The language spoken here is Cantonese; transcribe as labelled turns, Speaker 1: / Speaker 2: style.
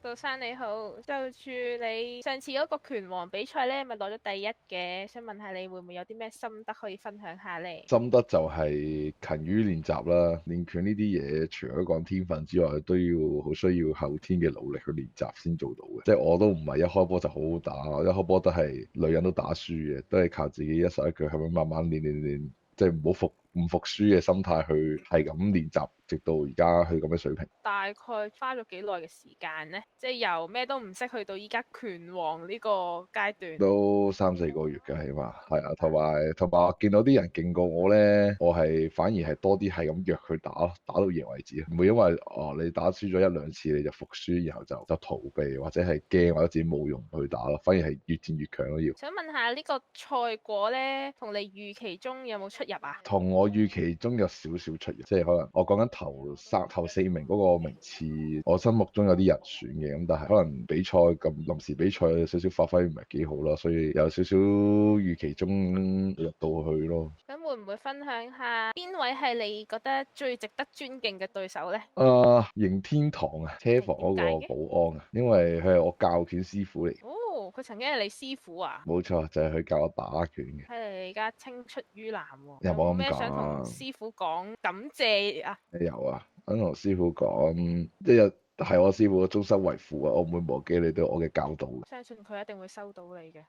Speaker 1: 杜生你好，就住你上次嗰個拳王比賽咧，咪攞咗第一嘅，想問下你會唔會有啲咩心得可以分享下咧？
Speaker 2: 心得就係勤於練習啦，練拳呢啲嘢除咗講天分之外，都要好需要後天嘅努力去練習先做到嘅。即係我都唔係一開波就好好打，一開波都係女人都打輸嘅，都係靠自己一手一腳咁樣慢慢練，即係唔服輸嘅心態去係咁練習，直到而家去咁嘅水平。
Speaker 1: 大概花咗幾耐嘅時間呢？即係由咩都唔識去到依家拳王呢個階段。
Speaker 2: 都3、4個月嘅起碼，係啊，同埋我見到啲人勁過我咧，我係反而係多啲係咁約佢打咯，打到贏為止，唔會因為你打輸咗1、2次你就服輸，然後就逃避或者係驚或者自己冇用去打咯，反而係越戰越強咯要。
Speaker 1: 想問下呢個賽果呢，同你預期中有冇出入啊？
Speaker 2: 同我預期中有少少出入，即係可能我講緊頭4名嗰個名次，我心目中有啲人選嘅，咁但係可能比賽咁臨時比賽有少少發揮唔係幾好啦，所以有少少預期中入到去咯。
Speaker 1: 咁會唔會分享下邊位係你覺得最值得尊敬嘅對手呢？
Speaker 2: 刑天堂啊，車房嗰個
Speaker 1: 係點解嘅？
Speaker 2: 保安啊，因為佢係我教拳師傅嚟，
Speaker 1: 哦，佢曾經係你師傅啊？
Speaker 2: 冇錯就係佢教我打拳嘅，
Speaker 1: 睇嚟你而家青出於藍喎，有冇
Speaker 2: 有冇咁
Speaker 1: 咩想同
Speaker 2: 講？
Speaker 1: 師傅講感謝啊？
Speaker 2: 有啊，等同師傅講，一日係我師傅嘅終身遺父啊，我唔會忘記你對我嘅教導嘅。
Speaker 1: 相信佢一定會收到你嘅。